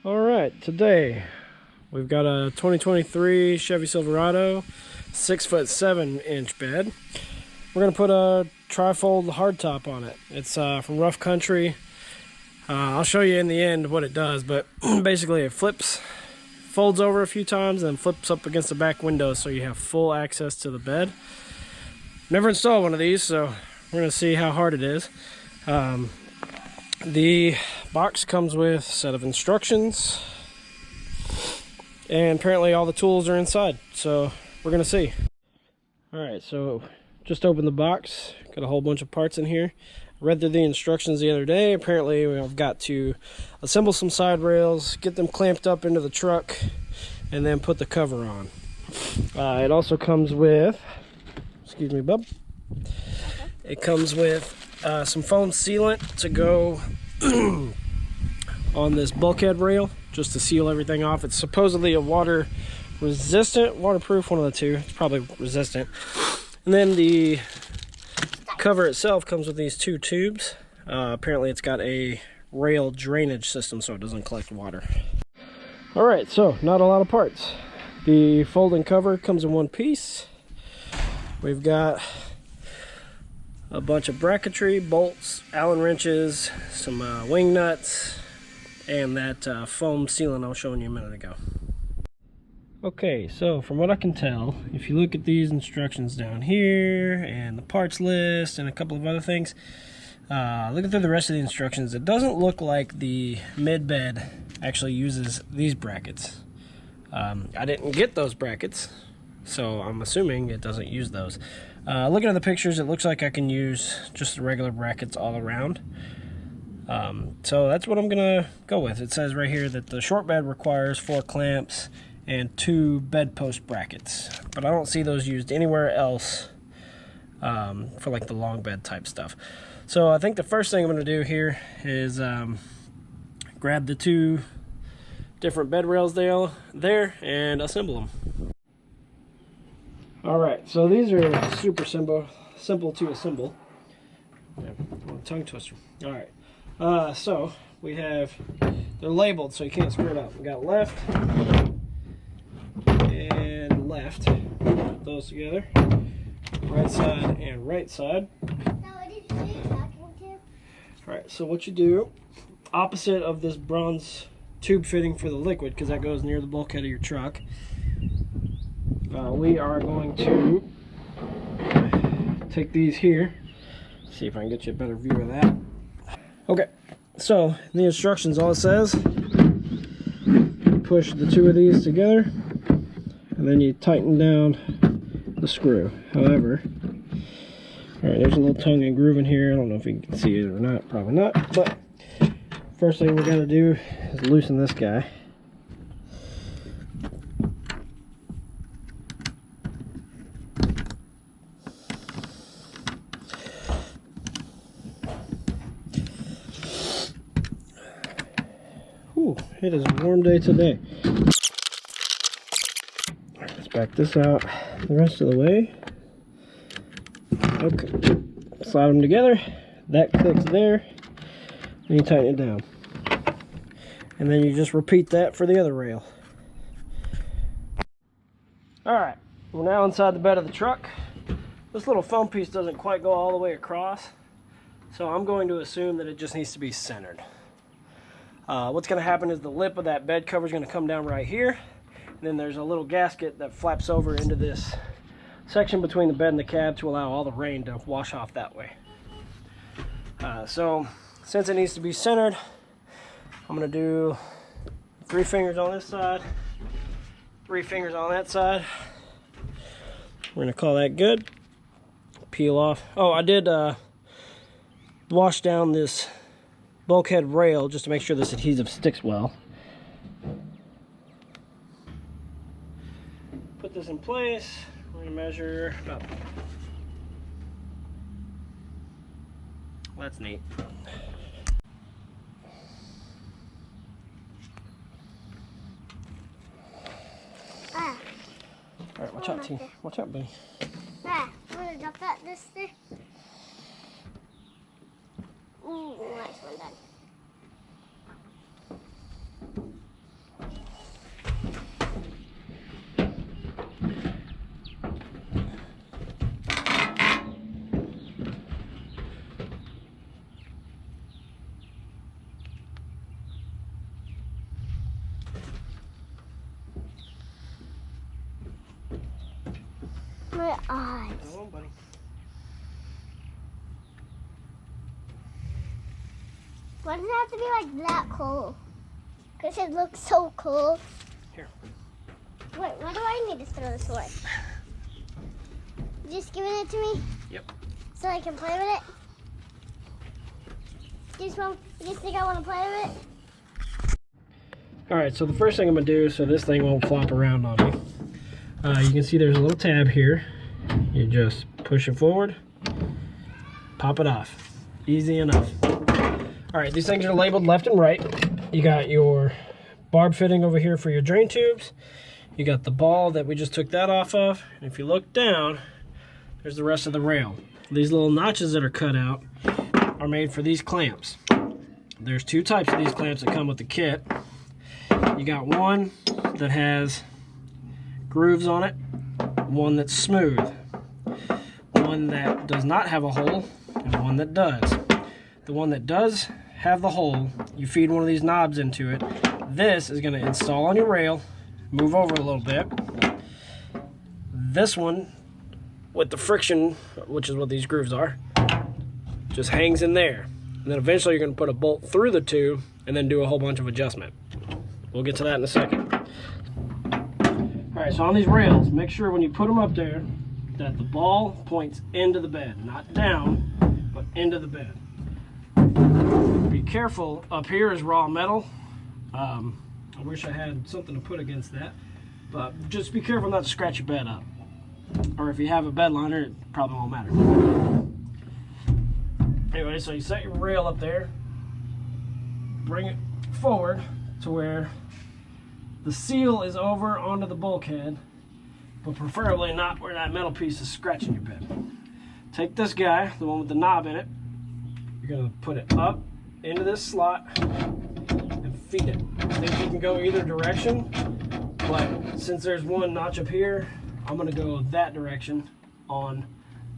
All right, today we've got a 2023 Chevy Silverado 6'7" bed. We're gonna put a trifold hardtop on it. It's from Rough Country. I'll show you in the end what it does, but basically it folds over a few times and then flips up against the back window so you have full access to the bed. Never installed one of these, so we're gonna see how hard it is. The box comes with a set of instructions, and apparently all the tools are inside, so we're gonna see. All right, so just opened the box, got a whole bunch of parts in here. Read through the instructions the other day. Apparently we've got to assemble some side rails, get them clamped up into the truck, and then put the cover on. It also comes with, excuse me, bub. It comes with some foam sealant to go on this bulkhead rail, just to seal everything off. It's supposedly a water resistant, waterproof, one of the two. It's probably resistant. And then the cover itself comes with these two tubes. Apparently it's got a rail drainage system so it doesn't collect water. All right, so not a lot of parts. The folding cover comes in one piece. We've got a bunch of bracketry, bolts, Allen wrenches, some wing nuts, and that foam sealant I was showing you a minute ago. Okay, so from what I can tell, if you look at these instructions down here and the parts list and a couple of other things, looking through the rest of the instructions, it doesn't look like the mid-bed actually uses these brackets. I didn't get those brackets, so I'm assuming it doesn't use those. Looking at the pictures, it looks like I can use just the regular brackets all around. So that's what I'm gonna go with. It says right here that the short bed requires 4 clamps and 2 bedpost brackets, but I don't see those used anywhere else for like the long bed type stuff. So I think the first thing I'm gonna do here is grab the 2 different bed rails there and assemble them. Alright, so these are super simple to assemble. Yeah, tongue twister. Alright, so we have, they're labeled so you can't screw it up. We got left and left. Put those together. Right side and right side. Alright, so what you do, opposite of this bronze tube fitting for the liquid, because that goes near the bulkhead of your truck, we are going to take these here. See if I can get you a better view of that. Okay, so in the instructions, all it says, push the 2 of these together and then you tighten down the screw. However, all right, there's a little tongue and groove in here. I don't know if you can see it or not, probably not, but first thing we got to do is loosen this guy. Ooh, it is a warm day today. Let's back this out the rest of the way. Okay, slide them together. That clicks there. And you tighten it down. And then you just repeat that for the other rail. Alright, we're now inside the bed of the truck. This little foam piece doesn't quite go all the way across, so I'm going to assume that it just needs to be centered. What's going to happen is the lip of that bed cover is going to come down right here, and then there's a little gasket that flaps over into this section between the bed and the cab to allow all the rain to wash off that way. So since it needs to be centered, I'm going to do 3 fingers on this side, 3 fingers on that side. We're going to call that good. Peel off. Oh, I did wash down this bulkhead rail just to make sure this adhesive sticks well. Put this in place. We're going to measure about, that's neat. Alright, watch out, T. Watch out, buddy. I'm gonna drop that this thing. Ooh, nice one done. My eyes. Come on, buddy. Why does it have to be like that cool? Because it looks so cool. Here. Wait, why do I need to throw this away? You just giving it to me? Yep. So I can play with it? You just think I want to play with it? Alright, so the first thing I'm going to do so this thing won't flop around on me. You can see there's a little tab here. You just push it forward, pop it off. Easy enough. Alright, these things are labeled left and right. You got your barb fitting over here for your drain tubes. You got the ball that we just took that off of. And if you look down, there's the rest of the rail. These little notches that are cut out are made for these clamps. There's two types of these clamps that come with the kit. You got one that has grooves on it, one that's smooth, one that does not have a hole, and one that does. The one that does have the hole, you feed one of these knobs into it. This is going to install on your rail, move over a little bit. This one, with the friction, which is what these grooves are, just hangs in there. And then eventually you're going to put a bolt through the tube and then do a whole bunch of adjustment. We'll get to that in a second. Alright, so on these rails, make sure when you put them up there that the ball points into the bed. Not down, but into the bed. Be careful, up here is raw metal. I wish I had something to put against that. But just be careful not to scratch your bed up. Or if you have a bed liner, it probably won't matter. Anyway, so you set your rail up there. Bring it forward to where the seal is over onto the bulkhead, but preferably not where that metal piece is scratching your bed. Take this guy, the one with the knob in it, you're going to put it up into this slot and feed it. I think you can go either direction, but since there's one notch up here, I'm going to go that direction on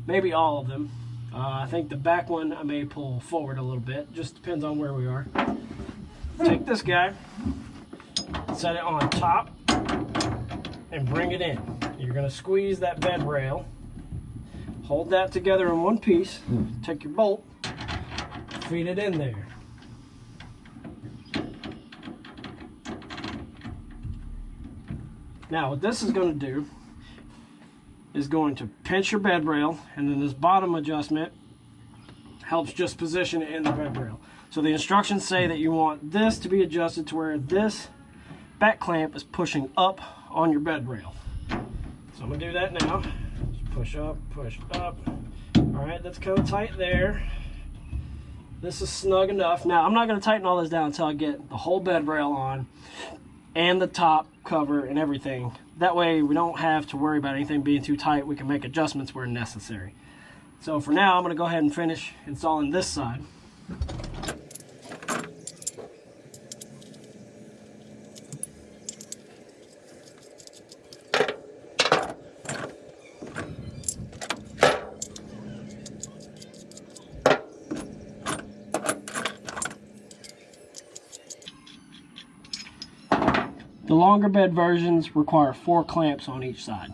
maybe all of them. I think the back one I may pull forward a little bit, just depends on where we are. Take this guy, set it on top, and bring it in. You're going to squeeze that bed rail, hold that together in one piece, take your bolt, feed it in there. Now what this is going to do is going to pinch your bed rail, and then this bottom adjustment helps just position it in the bed rail. So the instructions say that you want this to be adjusted to where this back clamp is pushing up on your bed rail. So I'm going to do that now. Just push up, push up. Alright, that's kind of tight there. This is snug enough. Now I'm not going to tighten all this down until I get the whole bed rail on and the top cover and everything. That way we don't have to worry about anything being too tight. We can make adjustments where necessary. So for now I'm going to go ahead and finish installing this side. The longer bed versions require 4 clamps on each side.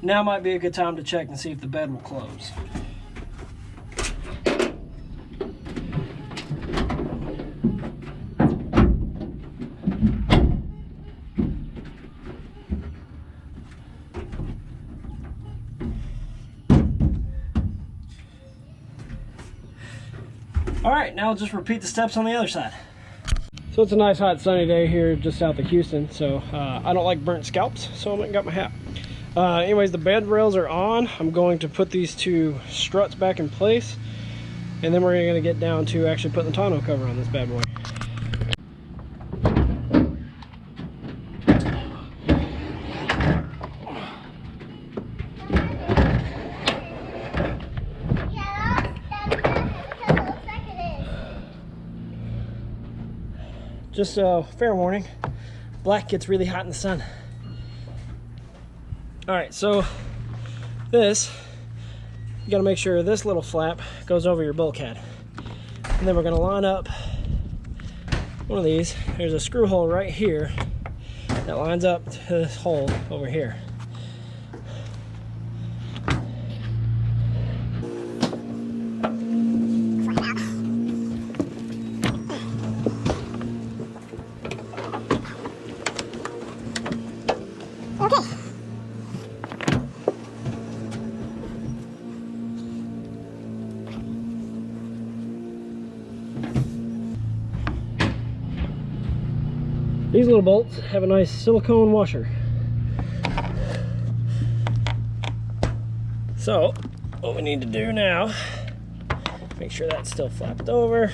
Now might be a good time to check and see if the bed will close. Alright, now I'll just repeat the steps on the other side. So it's a nice hot sunny day here just south of Houston, so I don't like burnt scalps, so I went and got my hat. Anyways, the bed rails are on. I'm going to put these 2 struts back in place. And then we're going to get down to actually putting the tonneau cover on this bad boy. Just a fair warning, black gets really hot in the sun. All right, so this, you gotta make sure this little flap goes over your bulkhead. And then we're gonna line up one of these. There's a screw hole right here that lines up to this hole over here. These little bolts have a nice silicone washer. So, what we need to do now, make sure that's still flapped over.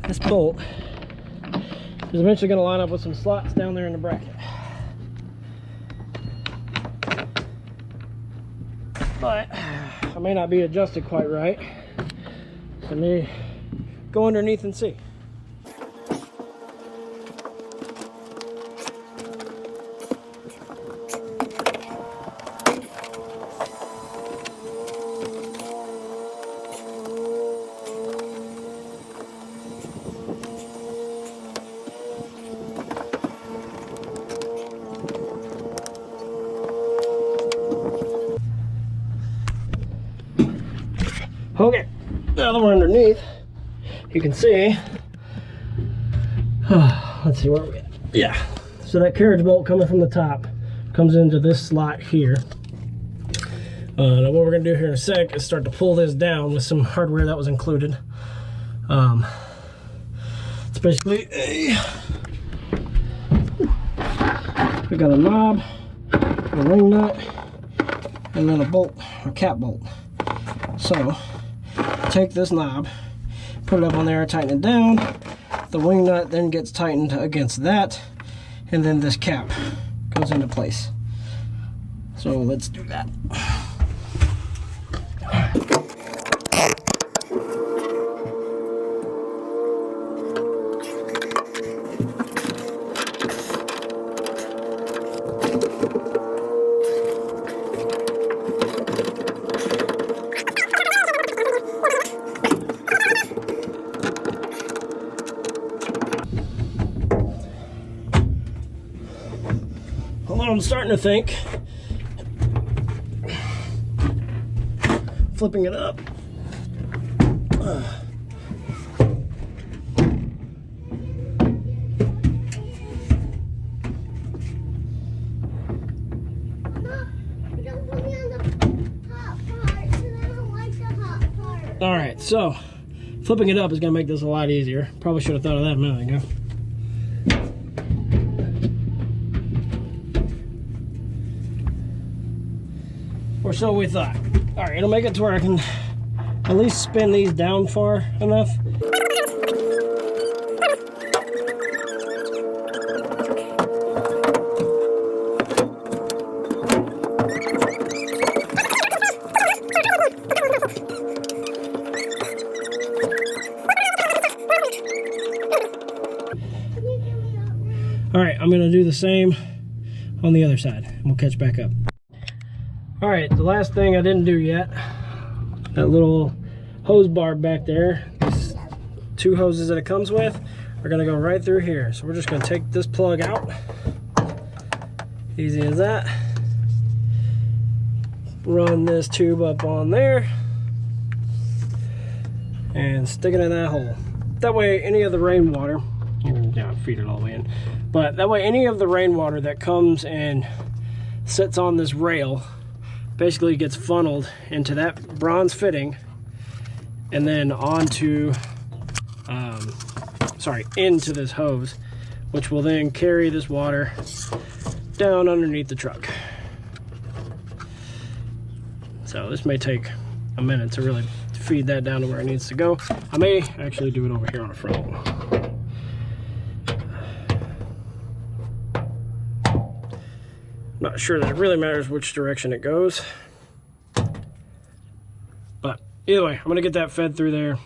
This bolt is eventually going to line up with some slots down there in the bracket. But I may not be adjusted quite right. So I may go underneath and see. Okay, now that we're underneath, you can see, let's see where we at. Yeah, so that carriage bolt coming from the top comes into this slot here. Now what we're gonna do here in a sec is start to pull this down with some hardware that was included. It's basically we got a knob, a ring nut, and then a bolt, a cap bolt. So take this knob, put it up on there, tighten it down. The wing nut then gets tightened against that, and then this cap goes into place. So let's do that. I'm starting to think flipping it up. All right, so flipping it up is going to make this a lot easier. Probably should have thought of that a minute ago. Or so we thought. All right, it'll make it to where I can at least spin these down far enough. All right, I'm gonna do the same on the other side, and we'll catch back up. All right, the last thing I didn't do yet, that little hose bar back there, these two hoses that it comes with are gonna go right through here. So we're just gonna take this plug out, easy as that. Run this tube up on there and stick it in that hole. That way any of the rainwater, yeah, feed it all the way in, but that way any of the rainwater that comes and sits on this rail basically gets funneled into that bronze fitting and then onto, into this hose, which will then carry this water down underneath the truck. So this may take a minute to really feed that down to where it needs to go. I may actually do it over here on the front. Not sure that it really matters which direction it goes. But either way, I'm going to get that fed through there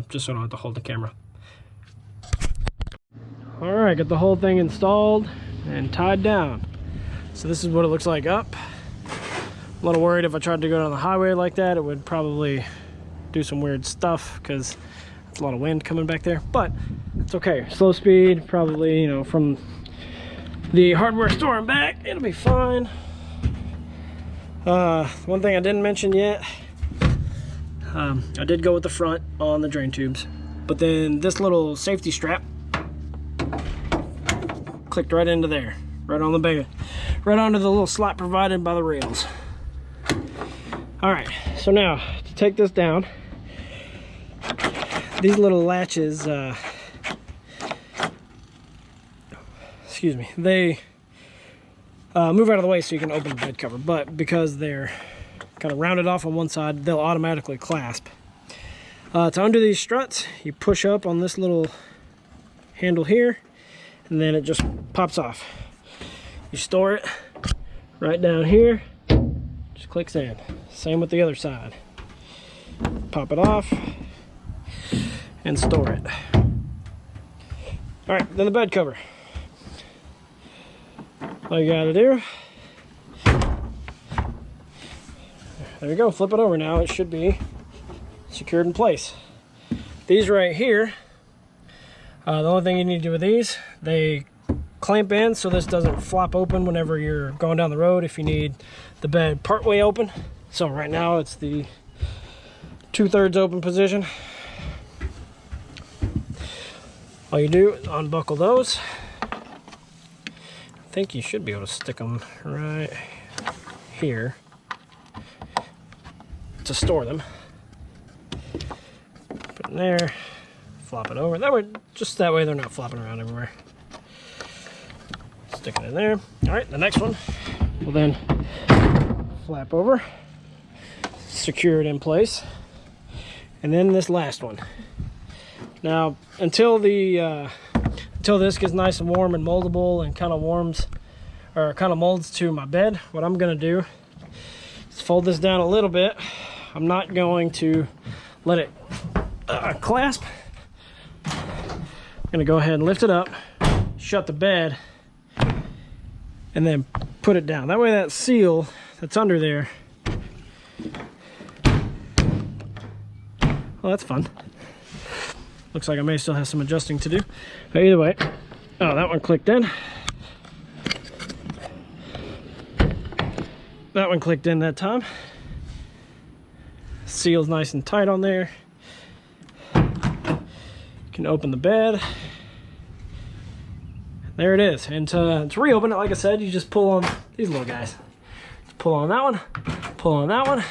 just so I don't have to hold the camera. Alright, got the whole thing installed and tied down. So this is what it looks like up. A little worried if I tried to go down the highway like that, it would probably do some weird stuff because it's a lot of wind coming back there. But it's okay. Slow speed, probably, you know, from the hardware store and back, it'll be fine. One thing I didn't mention yet, I did go with the front on the drain tubes, but then this little safety strap clicked right into there, right on the bed, right onto the little slot provided by the rails. All right, so now to take this down, these little latches, excuse me, they move out of the way so you can open the bed cover, but because they're kind of rounded off on one side, they'll automatically clasp. To undo these struts, you push up on this little handle here, and then it just pops off. You store it right down here, just clicks in. Same with the other side. Pop it off and store it. All right, then the bed cover. All you gotta do, there you go, flip it over. Now it should be secured in place. These right here, the only thing you need to do with these, they clamp in so this doesn't flop open whenever you're going down the road if you need the bed partway open. So right now it's the 2/3 open position. All you do is unbuckle those. I think you should be able to stick them right here to store them. Put it in there, flop it over. That way, just that way they're not flopping around everywhere. Stick it in there. All right, the next one will then flap over, secure it in place, and then this last one. Now, until this gets nice and warm and moldable and kind of warms or kind of molds to my bed, what I'm going to do is fold this down a little bit. I'm not going to let it clasp. I'm going to go ahead and lift it up, shut the bed, and then put it down. That way that seal that's under there, well, that's fun. Looks like I may still have some adjusting to do. But either way, oh, that one clicked in. That one clicked in that time. Seal's nice and tight on there. You can open the bed. There it is. And to reopen it, like I said, you just pull on these little guys. Just pull on that one, pull on that one,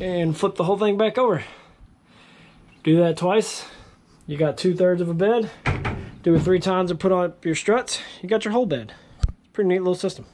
and flip the whole thing back over. Do that twice, you got 2/3 of a bed. Do it 3 times and put on your struts, you got your whole bed. It's a pretty neat little system.